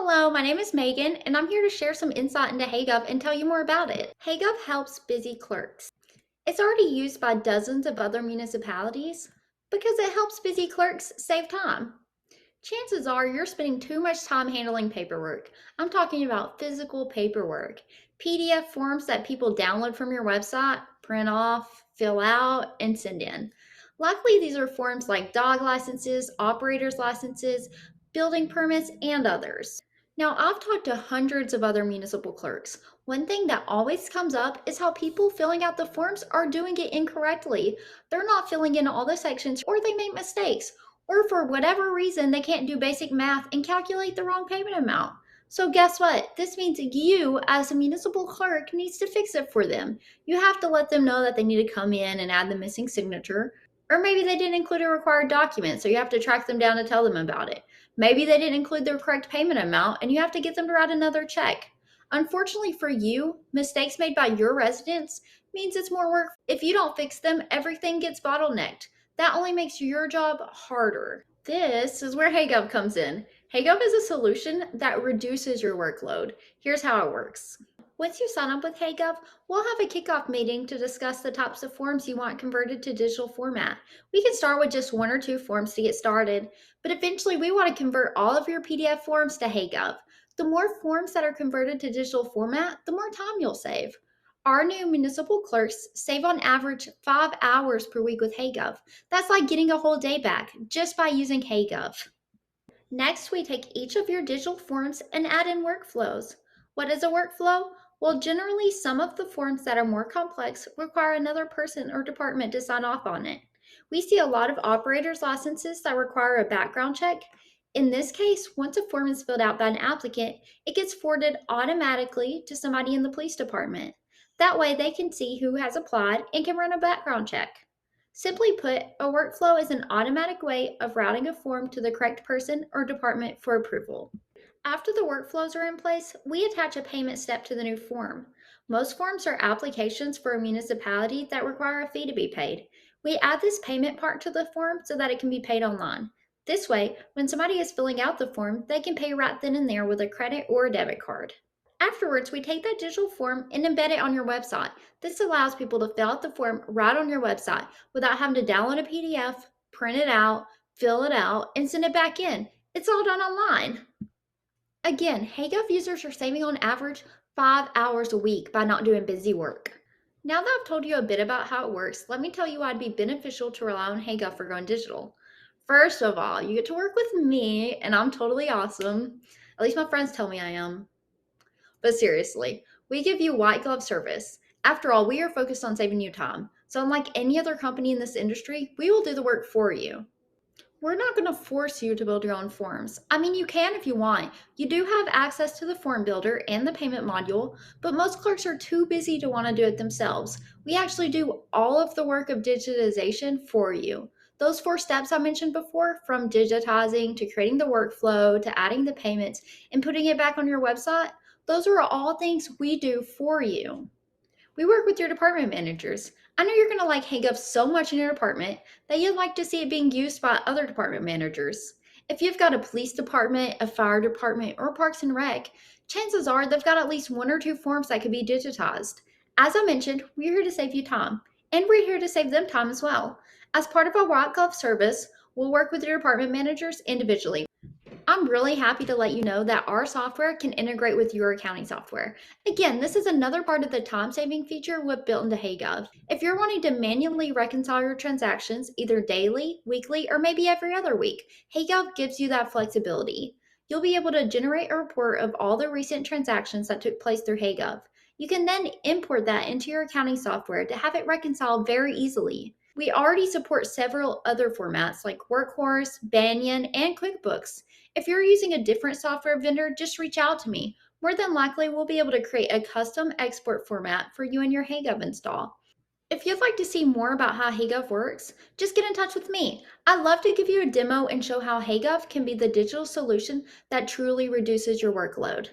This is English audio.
Hello, my name is Megan, and I'm here to share some insight into HeyGov and tell you more about it. HeyGov helps busy clerks. It's already used by dozens of other municipalities because it helps busy clerks save time. Chances are you're spending too much time handling paperwork. I'm talking about physical paperwork, PDF forms that people download from your website, print off, fill out, and send in. Likely, these are forms like dog licenses, operators licenses, building permits, and others. Now, I've talked to hundreds of other municipal clerks. One thing that always comes up is how people filling out the forms are doing it incorrectly. They're not filling in all the sections, or they make mistakes, or for whatever reason, they can't do basic math and calculate the wrong payment amount. So guess what? This means you, as a municipal clerk, needs to fix it for them. You have to let them know that they need to come in and add the missing signature. Or maybe they didn't include a required document, so you have to track them down to tell them about it. Maybe they didn't include the correct payment amount, and you have to get them to write another check. Unfortunately for you, mistakes made by your residents means it's more work. If you don't fix them, everything gets bottlenecked. That only makes your job harder. This is where HeyGov comes in. HeyGov is a solution that reduces your workload. Here's how it works. Once you sign up with HeyGov, we'll have a kickoff meeting to discuss the types of forms you want converted to digital format. We can start with just one or two forms to get started, but eventually we want to convert all of your PDF forms to HeyGov. The more forms that are converted to digital format, the more time you'll save. Our new municipal clerks save on average 5 hours per week with HeyGov. That's like getting a whole day back just by using HeyGov. Next, we take each of your digital forms and add in workflows. What is a workflow? Well, generally, some of the forms that are more complex require another person or department to sign off on it. We see a lot of operators' licenses that require a background check. In this case, once a form is filled out by an applicant, it gets forwarded automatically to somebody in the police department. That way, they can see who has applied and can run a background check. Simply put, a workflow is an automatic way of routing a form to the correct person or department for approval. After the workflows are in place, we attach a payment step to the new form. Most forms are applications for a municipality that require a fee to be paid. We add this payment part to the form so that it can be paid online. This way, when somebody is filling out the form, they can pay right then and there with a credit or a debit card. Afterwards, we take that digital form and embed it on your website. This allows people to fill out the form right on your website without having to download a PDF, print it out, fill it out, and send it back in. It's all done online. Again, HeyGov users are saving on average 5 hours a week by not doing busy work. Now that I've told you a bit about how it works, let me tell you why it'd be beneficial to rely on HeyGov for going digital. First of all, you get to work with me, and I'm totally awesome. At least my friends tell me I am. But seriously, we give you white glove service. After all, we are focused on saving you time. So unlike any other company in this industry, we will do the work for you. We're not going to force you to build your own forms. I mean, you can if you want. You do have access to the form builder and the payment module, but most clerks are too busy to want to do it themselves. We actually do all of the work of digitization for you. Those 4 steps I mentioned before, from digitizing to creating the workflow to adding the payments and putting it back on your website, those are all things we do for you. We work with your department managers. I know you're going to like HeyGov so much in your department that you'd like to see it being used by other department managers. If you've got a police department, a fire department, or Parks and Rec, chances are they've got at least 1 or 2 forms that could be digitized. As I mentioned, we're here to save you time, and we're here to save them time as well. As part of our white glove service, we'll work with your department managers individually. I'm really happy to let you know that our software can integrate with your accounting software. Again, this is another part of the time-saving feature we've built into HeyGov. If you're wanting to manually reconcile your transactions, either daily, weekly, or maybe every other week, HeyGov gives you that flexibility. You'll be able to generate a report of all the recent transactions that took place through HeyGov. You can then import that into your accounting software to have it reconciled very easily. We already support several other formats like Workhorse, Banyan, and QuickBooks. If you're using a different software vendor, just reach out to me. More than likely, we'll be able to create a custom export format for you and your HeyGov install. If you'd like to see more about how HeyGov works, just get in touch with me. I'd love to give you a demo and show how HeyGov can be the digital solution that truly reduces your workload.